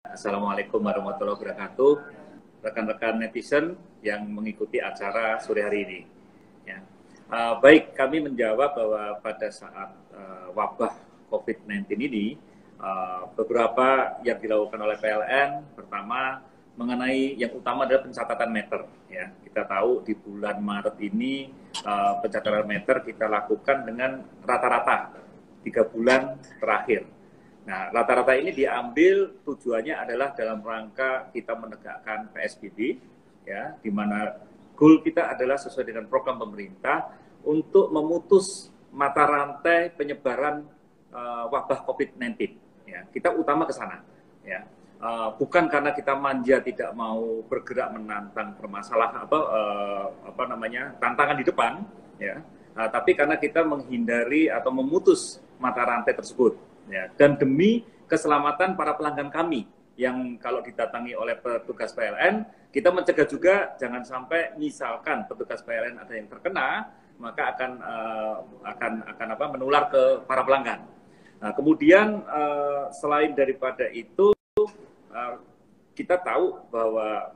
Assalamualaikum warahmatullahi wabarakatuh, rekan-rekan netizen yang mengikuti acara sore hari ini. Ya. Baik, kami menjawab bahwa pada saat wabah COVID-19 ini, beberapa yang dilakukan oleh PLN, pertama mengenai yang utama adalah pencatatan meter. Ya. Kita tahu di bulan Maret ini pencatatan meter kita lakukan dengan rata-rata 3 bulan terakhir. Nah, rata-rata ini diambil tujuannya adalah dalam rangka kita menegakkan PSBB, ya, di mana goal kita adalah sesuai dengan program pemerintah untuk memutus mata rantai penyebaran wabah COVID-19. Ya, kita utama ke sana, ya. Bukan karena kita manja tidak mau bergerak menantang permasalahan tantangan di depan, ya, tapi karena kita menghindari atau memutus mata rantai tersebut. Ya, dan demi keselamatan para pelanggan kami yang kalau didatangi oleh petugas PLN, kita mencegah juga jangan sampai misalkan petugas PLN ada yang terkena, maka akan menular ke para pelanggan. Nah, kemudian selain daripada itu, kita tahu bahwa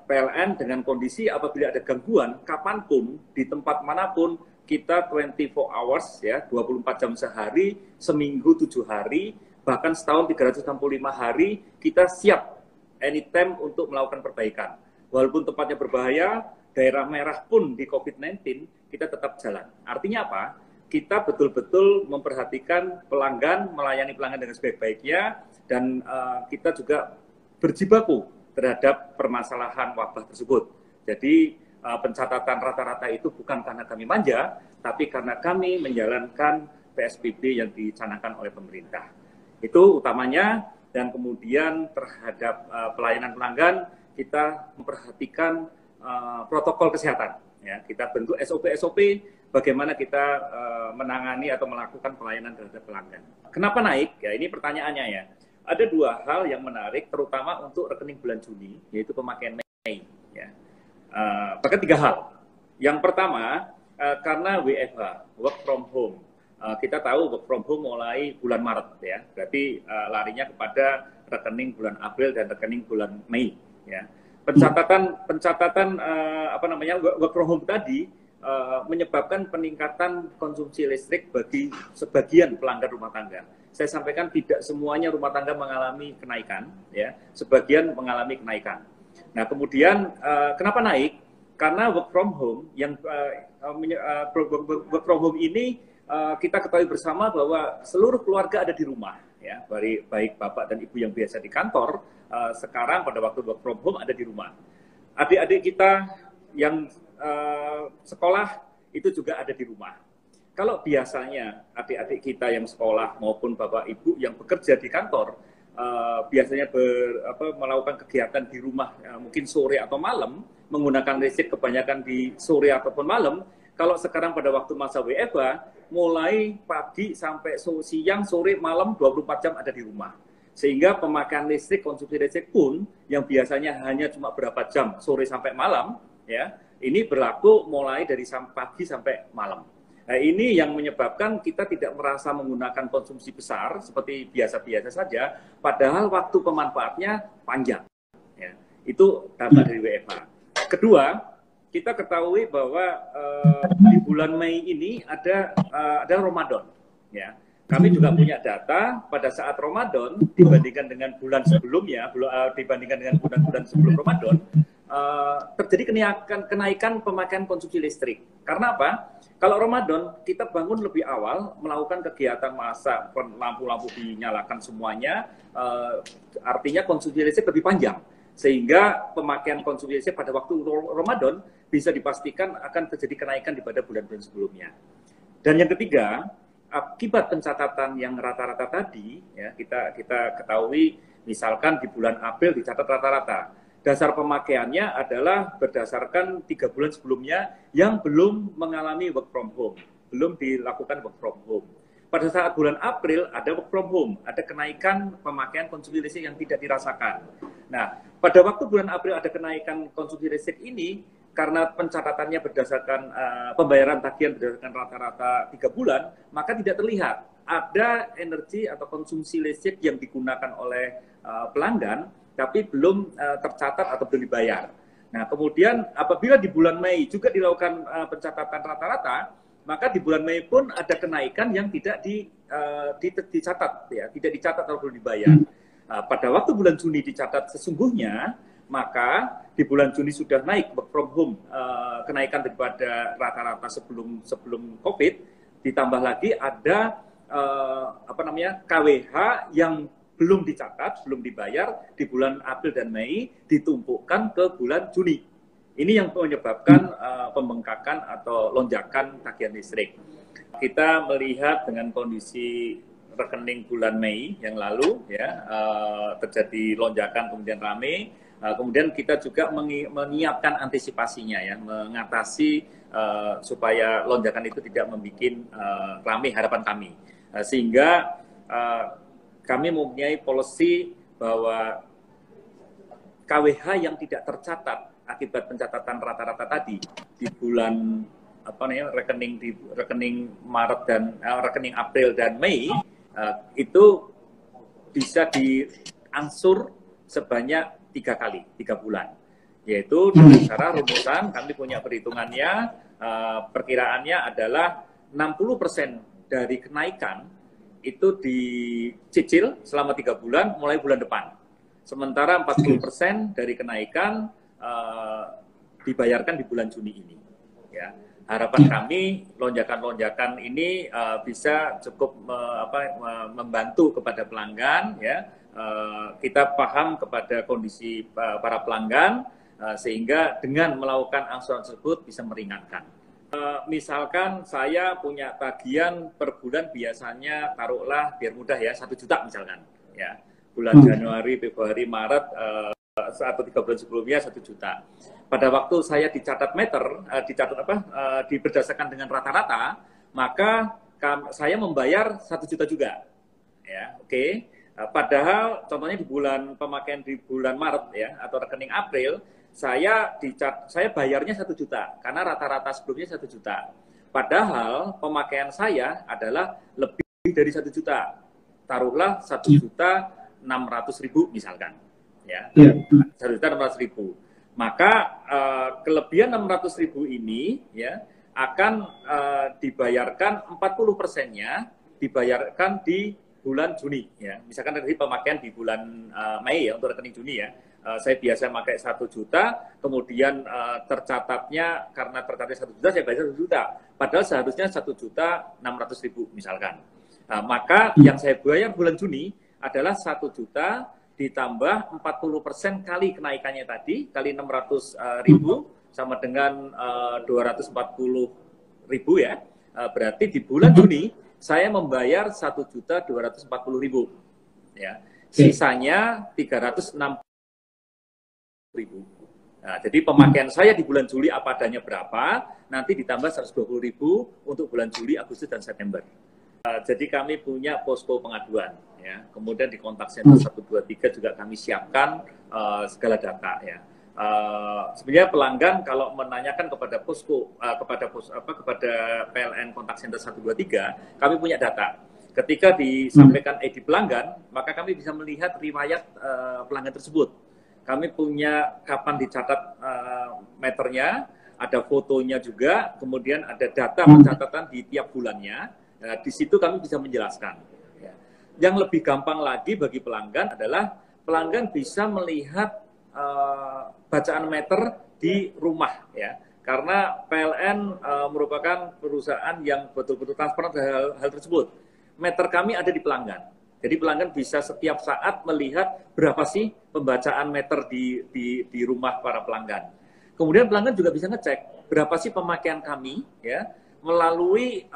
PLN dengan kondisi apabila ada gangguan kapanpun di tempat manapun, kita 24 hours, ya, 24 jam sehari, seminggu 7 hari, bahkan setahun 365 hari, kita siap anytime untuk melakukan perbaikan. Walaupun tempatnya berbahaya, daerah merah pun di COVID-19, kita tetap jalan. Artinya apa? Kita betul-betul memperhatikan pelanggan, melayani pelanggan dengan sebaik-baiknya, dan kita juga berjibaku terhadap permasalahan wabah tersebut. Jadi, pencatatan rata-rata itu bukan karena kami manja, tapi karena kami menjalankan PSBB yang dicanangkan oleh pemerintah. Itu utamanya, dan kemudian terhadap pelayanan pelanggan, kita memperhatikan protokol kesehatan. Ya, kita bentuk SOP-SOP bagaimana kita menangani atau melakukan pelayanan terhadap pelanggan. Kenapa naik? Ya, ini pertanyaannya ya. Ada 2 hal yang menarik, terutama untuk rekening bulan Juni, yaitu pemakaian Mei. Ya. Bahkan 3 hal. Yang pertama, karena WFH, work from home. Kita tahu work from home mulai bulan Maret, ya. Berarti larinya kepada rekening bulan April dan rekening bulan Mei. Ya. Pencatatan work from home tadi menyebabkan peningkatan konsumsi listrik bagi sebagian pelanggan rumah tangga. Saya sampaikan tidak semuanya rumah tangga mengalami kenaikan, ya. Sebagian mengalami kenaikan. Nah, kemudian kenapa naik? Karena work from home work from home ini kita ketahui bersama bahwa seluruh keluarga ada di rumah, ya, baik bapak dan ibu yang biasa di kantor, sekarang pada waktu work from home ada di rumah. Adik-adik kita yang sekolah itu juga ada di rumah. Kalau biasanya adik-adik kita yang sekolah maupun bapak ibu yang bekerja di kantor biasanya melakukan kegiatan di rumah, mungkin sore atau malam, menggunakan listrik kebanyakan di sore ataupun malam. Kalau sekarang pada waktu masa WFH, mulai pagi sampai siang, sore, malam, 24 jam ada di rumah. Sehingga pemakaian listrik, konsumsi listrik pun, yang biasanya hanya cuma berapa jam, sore sampai malam, ya, ini berlaku mulai dari pagi sampai malam. Nah, ini yang menyebabkan kita tidak merasa menggunakan konsumsi besar seperti biasa-biasa saja, padahal waktu pemanfaatnya panjang. Ya, itu data dari WFH. Kedua, kita ketahui bahwa di bulan Mei ini ada Ramadan. Ya, kami juga punya data pada saat Ramadan dibandingkan dengan bulan sebelumnya, dibandingkan dengan bulan-bulan sebelum Ramadan, terjadi kenaikan pemakaian konsumsi listrik. Karena apa? Kalau Ramadan, kita bangun lebih awal, melakukan kegiatan masak, lampu-lampu dinyalakan semuanya, artinya konsumsi listrik lebih panjang. Sehingga pemakaian konsumsi listrik pada waktu Ramadan bisa dipastikan akan terjadi kenaikan daripada bulan-bulan sebelumnya. Dan yang ketiga, akibat pencatatan yang rata-rata tadi, ya, kita ketahui misalkan di bulan April dicatat rata-rata. Dasar pemakaiannya adalah berdasarkan 3 bulan sebelumnya yang belum mengalami work from home, belum dilakukan work from home. Pada saat bulan April ada work from home, ada kenaikan pemakaian konsumsi listrik yang tidak dirasakan. Nah, pada waktu bulan April ada kenaikan konsumsi listrik ini, karena pencatatannya berdasarkan pembayaran tagihan berdasarkan rata-rata 3 bulan, maka tidak terlihat ada energi atau konsumsi listrik yang digunakan oleh pelanggan, tapi belum tercatat atau belum dibayar. Nah, kemudian apabila di bulan Mei juga dilakukan pencatatan rata-rata, maka di bulan Mei pun ada kenaikan yang tidak dicatat, ya, tidak dicatat atau belum dibayar. Pada waktu bulan Juni dicatat sesungguhnya, maka di bulan Juni sudah naik work from home, kenaikan daripada rata-rata sebelum COVID, ditambah lagi ada KWH yang belum dicatat, belum dibayar di bulan April dan Mei, ditumpukan ke bulan Juni. Ini yang menyebabkan pembengkakan atau lonjakan tagihan listrik. Kita melihat dengan kondisi rekening bulan Mei yang lalu, ya, terjadi lonjakan kemudian ramai. Kemudian kita juga menyiapkan antisipasinya, ya, mengatasi supaya lonjakan itu tidak membuat ramai harapan kami. Sehingga kami mempunyai policy bahwa KWH yang tidak tercatat akibat pencatatan rata-rata tadi di bulan rekening Maret dan rekening April dan Mei itu bisa diangsur sebanyak 3 bulan, yaitu dengan cara rumusan kami punya perhitungannya, perkiraannya adalah 60% dari kenaikan itu dicicil selama 3 bulan mulai bulan depan, sementara 40% dari kenaikan dibayarkan di bulan Juni ini. Ya, harapan kami lonjakan-lonjakan ini bisa cukup membantu kepada pelanggan, ya. Kita paham kepada kondisi para pelanggan, sehingga dengan melakukan angsuran tersebut bisa meringankan. Misalkan saya punya tagihan per bulan biasanya taruhlah biar mudah ya 1 juta misalkan, ya, bulan Januari, Februari, Maret atau 3 bulan sebelumnya 1 juta. Pada waktu saya dicatat meter, berdasarkan dengan rata-rata, maka saya membayar 1 juta juga, ya, oke. Padahal contohnya di bulan pemakaian di bulan Maret, ya, atau rekening April, saya bayarnya 1 juta karena rata-rata sebelumnya 1 juta. Padahal pemakaian saya adalah lebih dari 1 juta. Taruhlah 1.600.000 misalkan, ya. 1.600.000. Maka kelebihan 600.000 ini, ya, akan dibayarkan 40%-nya dibayarkan di bulan Juni, ya. Misalkan dari pemakaian di bulan Mei, ya, untuk rekening Juni, ya, saya biasa pakai 1 juta, kemudian tercatatnya karena tercatatnya 1 juta, saya bayar 1 juta. Padahal seharusnya 1.600.000 misalkan. Maka yang saya bayar bulan Juni adalah 1 juta ditambah 40% kali kenaikannya tadi, kali 600.000 sama dengan 240.000, ya. Berarti di bulan Juni saya membayar 1.240.000, ya. Sisanya 360.000. Nah, jadi pemakaian saya di bulan Juli apa adanya berapa, nanti ditambah 120.000 untuk bulan Juli, Agustus, dan September. Jadi kami punya posko pengaduan, ya. Kemudian di kontak center 123 juga kami siapkan segala data, ya. Sebenarnya pelanggan kalau menanyakan kepada posko, kepada PLN kontak center 123, kami punya data. Ketika disampaikan ID pelanggan, maka kami bisa melihat riwayat pelanggan tersebut. Kami punya kapan dicatat meternya, ada fotonya juga, kemudian ada data pencatatan di tiap bulannya. Di situ kami bisa menjelaskan. Yang lebih gampang lagi bagi pelanggan adalah pelanggan bisa melihat bacaan meter di rumah, ya, karena PLN merupakan perusahaan yang betul-betul transparan hal tersebut. Meter kami ada di pelanggan, jadi pelanggan bisa setiap saat melihat berapa sih pembacaan meter di rumah para pelanggan. Kemudian pelanggan juga bisa ngecek berapa sih pemakaian kami, ya, melalui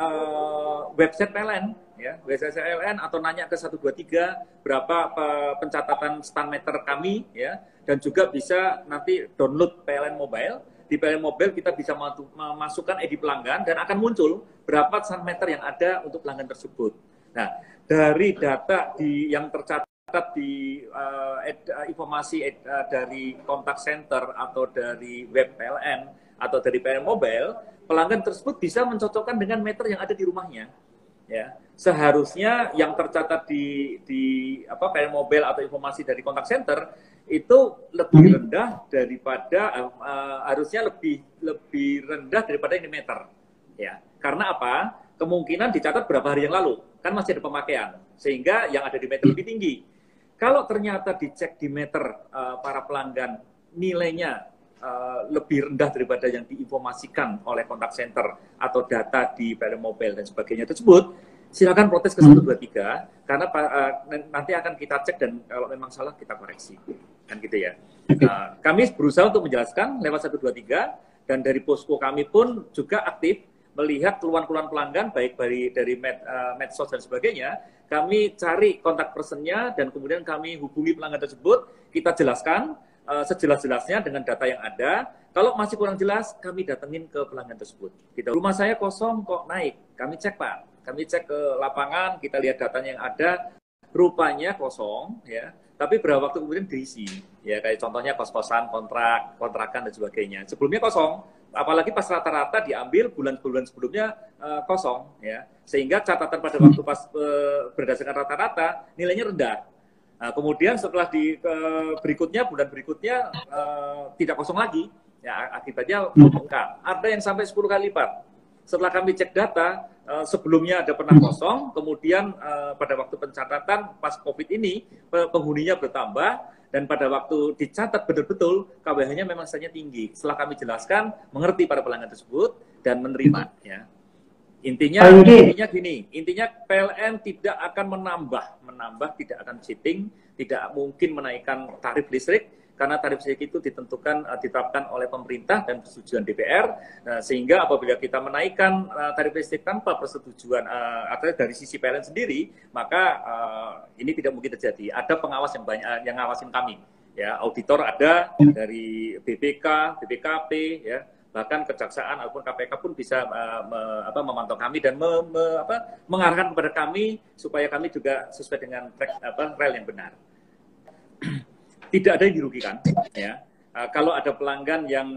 website PLN, ya, website PLN, atau nanya ke 123 berapa pencatatan stand meter kami, ya, dan juga bisa nanti download PLN Mobile. Di PLN Mobile kita bisa memasukkan ID pelanggan dan akan muncul berapa stand meter yang ada untuk pelanggan tersebut. Nah, dari data yang tercatat di informasi dari kontak center atau dari web PLN atau dari PLN Mobile, pelanggan tersebut bisa mencocokkan dengan meter yang ada di rumahnya, ya. seharusnya yang tercatat di apa PLN Mobile atau informasi dari kontak center itu lebih rendah daripada harusnya lebih rendah daripada ini meter, ya. Karena apa? Kemungkinan dicatat berapa hari yang lalu, kan masih ada pemakaian, sehingga yang ada di meter lebih tinggi. Kalau ternyata dicek di meter para pelanggan nilainya lebih rendah daripada yang diinformasikan oleh kontak center atau data di PLN Mobile dan sebagainya tersebut, silakan protes ke 123 karena nanti akan kita cek dan kalau memang salah kita koreksi, kan gitu ya. Kami berusaha untuk menjelaskan lewat 123 dan dari posko kami pun juga aktif melihat keluhan-keluhan pelanggan baik dari medsos dan sebagainya. Kami cari kontak personnya dan kemudian kami hubungi pelanggan tersebut, kita jelaskan sejelas-jelasnya dengan data yang ada. Kalau masih kurang jelas, kami datengin ke pelanggan tersebut. Rumah saya kosong kok naik, kami cek Pak. Kami cek ke lapangan, kita lihat datanya yang ada, rupanya kosong, ya. Tapi berapa waktu kemudian diisi, ya kayak contohnya kos-kosan, kontrakan dan sebagainya. Sebelumnya kosong, apalagi pas rata-rata diambil bulan-bulan sebelumnya kosong, ya. Sehingga catatan pada waktu pas berdasarkan rata-rata nilainya rendah. Nah, kemudian setelah berikutnya bulan berikutnya tidak kosong lagi, ya akibatnya membengkak. Ada yang sampai 10 kali lipat. Setelah kami cek data, sebelumnya ada pernah kosong, kemudian pada waktu pencatatan pas COVID ini, penghuninya bertambah, dan pada waktu dicatat betul-betul, KWH-nya memang saja tinggi. Setelah kami jelaskan, mengerti para pelanggan tersebut, dan menerima. Ya. Intinya gini, intinya PLN tidak akan menambah tidak akan cheating, tidak mungkin menaikkan tarif listrik, karena tarif listrik itu ditetapkan oleh pemerintah dan persetujuan DPR, sehingga apabila kita menaikkan tarif listrik tanpa persetujuan atau dari sisi PLN sendiri, maka ini tidak mungkin terjadi. Ada pengawas yang banyak yang ngawasin kami, ya auditor ada dari BPK, BPKP, ya bahkan kejaksaan ataupun KPK pun bisa memantau kami dan mengarahkan kepada kami supaya kami juga sesuai dengan rel yang benar. Tidak ada yang dirugikan, ya. Kalau ada pelanggan yang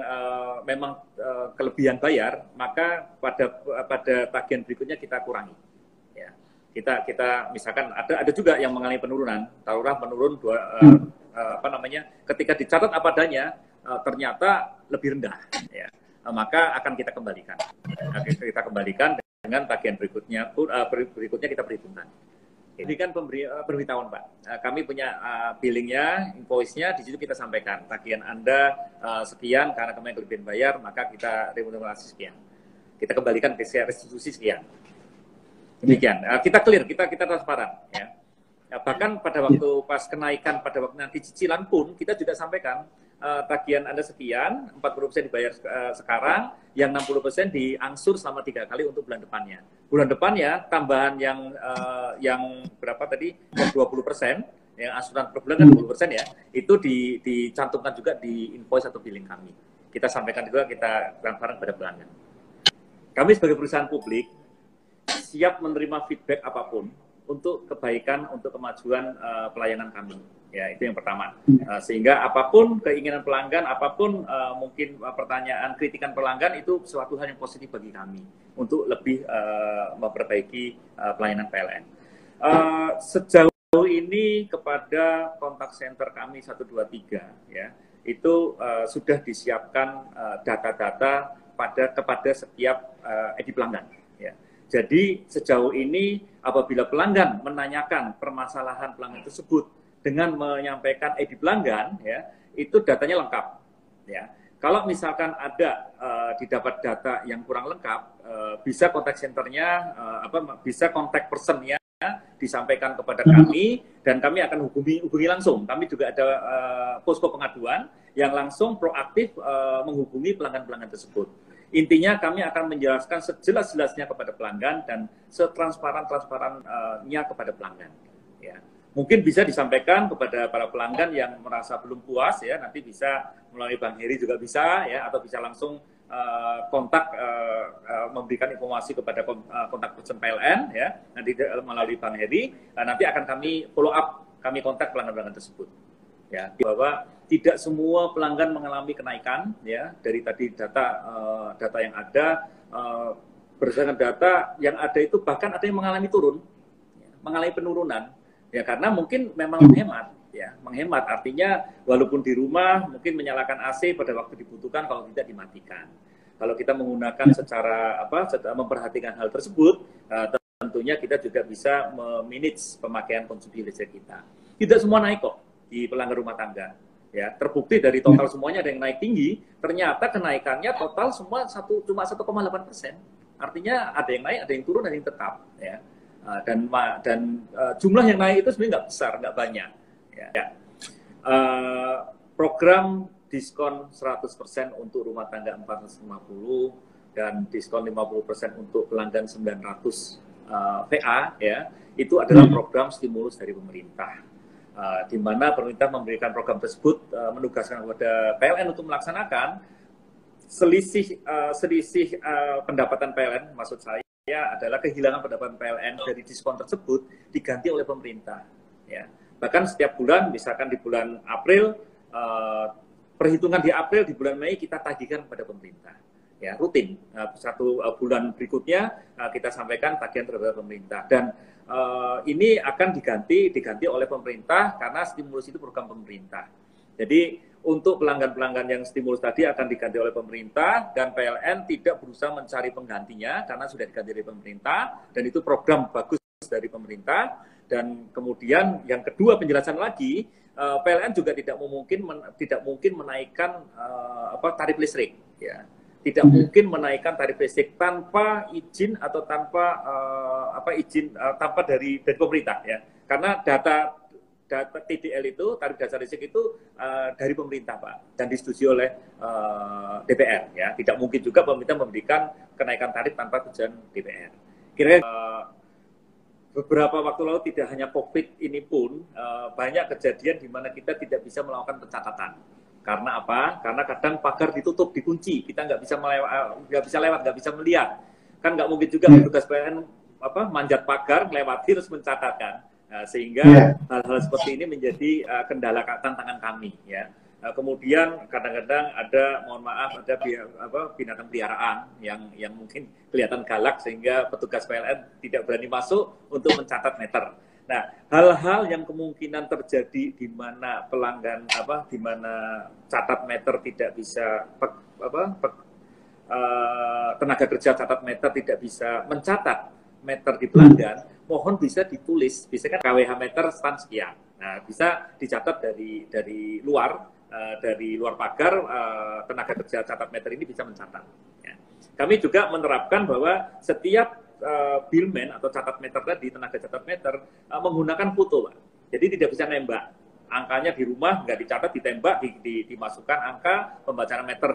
memang kelebihan bayar, maka pada tagihan berikutnya kita kurangi. Ya. Kita misalkan ada juga yang mengalami penurunan, taruhlah menurun ketika dicatat apa adanya ternyata lebih rendah, ya. Maka akan kita kembalikan. Kita kembalikan dengan tagihan berikutnya kita perhitungkan. Ini kan pemberitahuan Pak. Kami punya billingnya, invoice-nya, di situ kita sampaikan tagihan Anda sekian karena kemarin kelebihan bayar, maka kita remunerasi sekian. Kita kembalikan ke restitusi sekian. Demikian. Kita clear, kita transparan. Ya. Bahkan pada waktu pas kenaikan, pada waktu nanti cicilan pun kita juga sampaikan tagihan Anda sekian, 40% dibayar sekarang, yang 60% diangsur selama 3 kali untuk bulan depannya. Bulan depannya tambahan yang berapa tadi? 20%, yang angsuran per bulan kan 20% ya, itu dicantumkan juga di invoice atau billing kami. Kita sampaikan juga, kita transparan pada pelanggan. Kami sebagai perusahaan publik siap menerima feedback apapun untuk kebaikan, untuk kemajuan pelayanan kami. Ya, itu yang pertama. Sehingga apapun keinginan pelanggan, apapun mungkin pertanyaan, kritikan pelanggan, itu suatu hal yang positif bagi kami untuk lebih memperbaiki pelayanan PLN. Sejauh ini kepada kontak center kami 123, ya, itu sudah disiapkan data-data kepada setiap edi pelanggan. Ya. Jadi sejauh ini apabila pelanggan menanyakan permasalahan pelanggan tersebut dengan menyampaikan ID pelanggan, ya, itu datanya lengkap. Ya. Kalau misalkan ada didapat data yang kurang lengkap, bisa kontak centernya, bisa kontak personnya disampaikan kepada kami dan kami akan hubungi langsung. Kami juga ada posko pengaduan yang langsung proaktif menghubungi pelanggan-pelanggan tersebut. Intinya kami akan menjelaskan sejelas-jelasnya kepada pelanggan dan setransparan-transparannya kepada pelanggan. Ya. Mungkin bisa disampaikan kepada para pelanggan yang merasa belum puas, ya, nanti bisa melalui Bang Heri juga bisa, ya, atau bisa langsung kontak memberikan informasi kepada kontak person PLN, ya, nanti melalui Bang Heri, nanti akan kami follow up, kami kontak pelanggan-pelanggan tersebut. Ya, bahwa tidak semua pelanggan mengalami kenaikan, ya, dari tadi data yang ada berdasarkan data yang ada itu bahkan ada yang mengalami turun, mengalami penurunan, ya karena mungkin memang menghemat, ya menghemat artinya walaupun di rumah mungkin menyalakan AC pada waktu dibutuhkan, kalau tidak dimatikan. Kalau kita menggunakan secara memperhatikan hal tersebut, tentunya kita juga bisa memanage pemakaian konsumsi listrik kita. Tidak semua naik kok di pelanggan rumah tangga. Ya, terbukti dari total semuanya ada yang naik tinggi, ternyata kenaikannya total semua cuma 1,8%. Artinya ada yang naik, ada yang turun, ada yang tetap. Ya. Dan jumlah yang naik itu sebenarnya nggak besar, nggak banyak. Ya. Program diskon 100% untuk rumah tangga 450 dan diskon 50% untuk pelanggan 900 VA, ya, itu adalah program stimulus dari pemerintah. Di mana pemerintah memberikan program tersebut, menugaskan kepada PLN untuk melaksanakan. Selisih pendapatan PLN, maksud saya adalah kehilangan pendapatan PLN dari diskon tersebut diganti oleh pemerintah. Ya. Bahkan setiap bulan, misalkan di bulan April, perhitungan di April, di bulan Mei kita tagihkan kepada pemerintah. Ya, rutin. Satu bulan berikutnya kita sampaikan tagihan terhadap pemerintah. Dan ini akan diganti oleh pemerintah karena stimulus itu program pemerintah. Jadi untuk pelanggan-pelanggan yang stimulus tadi akan diganti oleh pemerintah dan PLN tidak berusaha mencari penggantinya karena sudah diganti oleh pemerintah dan itu program bagus dari pemerintah. Dan kemudian yang kedua penjelasan lagi, PLN juga tidak mungkin menaikkan tarif listrik, ya. Tidak mungkin menaikkan tarif listrik tanpa izin atau tanpa tanpa dari pemerintah, ya. Karena data TDL itu, tarif dasar listrik itu dari pemerintah, Pak, dan disetujui oleh DPR, ya. Tidak mungkin juga pemerintah memberikan kenaikan tarif tanpa tujuan DPR. Kira-kira beberapa waktu lalu tidak hanya COVID ini pun banyak kejadian di mana kita tidak bisa melakukan pencatatan. Karena apa? Karena kadang pagar ditutup, dikunci, kita nggak bisa lewat, nggak bisa melihat. Kan nggak mungkin juga petugas PLN manjat pagar, melewati terus mencatatkan. Sehingga hal-hal seperti ini menjadi kendala tantangan kami, ya. Kemudian kadang-kadang ada, mohon maaf, ada binatang peliharaan yang mungkin kelihatan galak sehingga petugas PLN tidak berani masuk untuk mencatat meter. Nah, hal-hal yang kemungkinan terjadi di mana pelanggan di mana catat meter tidak bisa tenaga kerja catat meter tidak bisa mencatat meter di pelanggan, mohon bisa ditulis, bisa kan KWH meter stand sekian. Nah, bisa dicatat dari luar pagar, tenaga kerja catat meter ini bisa mencatat. Ya. Kami juga menerapkan bahwa setiap billman atau catat meter tadi, tenaga catat meter menggunakan foto, Pak. Jadi tidak bisa nembak. Angkanya di rumah nggak dicatat, ditembak, dimasukkan angka pembacaan meter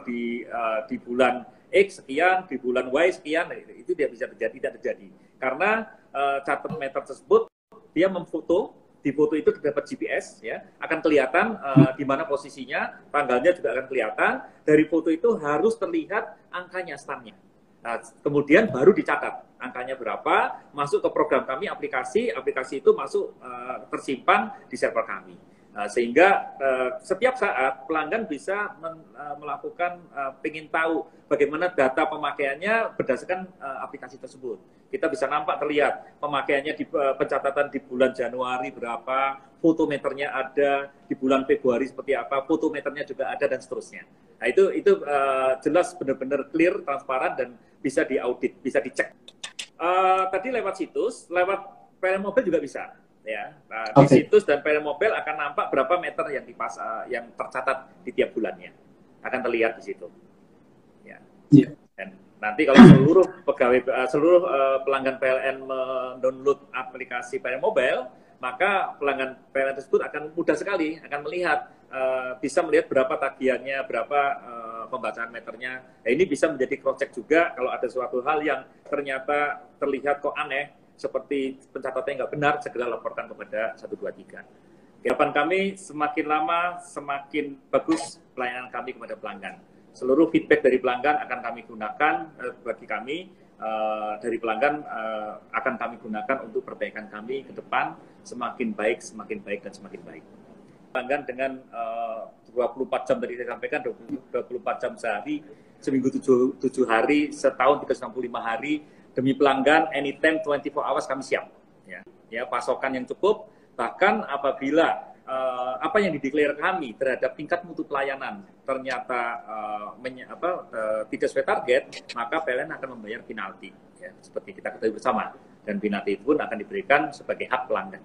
di bulan X sekian, di bulan Y sekian, itu tidak bisa terjadi, tidak terjadi. Karena catat meter tersebut dia memfoto, di foto itu terdapat GPS, ya, akan kelihatan di mana posisinya, tanggalnya juga akan kelihatan. Dari foto itu harus terlihat angkanya, standnya. Nah, kemudian baru dicatat angkanya berapa, masuk ke program kami, aplikasi itu masuk tersimpan di server kami. Sehingga setiap saat pelanggan bisa melakukan ingin tahu bagaimana data pemakaiannya berdasarkan aplikasi tersebut. Kita bisa nampak terlihat pemakaiannya di pencatatan di bulan Januari berapa, fotometernya ada, di bulan Februari seperti apa, fotometernya juga ada, dan seterusnya. Nah, itu jelas benar-benar clear, transparan, dan bisa diaudit, bisa dicek. Tadi lewat situs, lewat PLN Mobile juga bisa. Ya, di situs dan PLN Mobile akan nampak berapa meter yang tercatat di tiap bulannya, akan terlihat di situ. Ya. Dan nanti kalau seluruh pelanggan PLN mendownload aplikasi PLN Mobile, maka pelanggan PLN tersebut akan mudah sekali akan melihat, bisa melihat berapa tagihannya, berapa pembacaan meternya. Nah, ini bisa menjadi cross check juga kalau ada suatu hal yang ternyata terlihat kok aneh, seperti pencatatannya nggak benar, segera laporkan kepada 123. Harapan kami semakin lama semakin bagus pelayanan kami kepada pelanggan. Seluruh feedback dari pelanggan akan kami gunakan, bagi kami dari pelanggan akan kami gunakan untuk perbaikan kami ke depan semakin baik, dan semakin baik. Pelanggan dengan 24 jam tadi saya sampaikan, 24 jam sehari, seminggu 7 hari, setahun 365 hari, demi pelanggan, anytime 24 hours kami siap. Ya, pasokan yang cukup, bahkan apabila apa yang dideklar kami terhadap tingkat mutu pelayanan ternyata tidak sesuai target, maka PLN akan membayar penalti, ya, seperti kita ketahui bersama. Dan penalti itu pun akan diberikan sebagai hak pelanggan.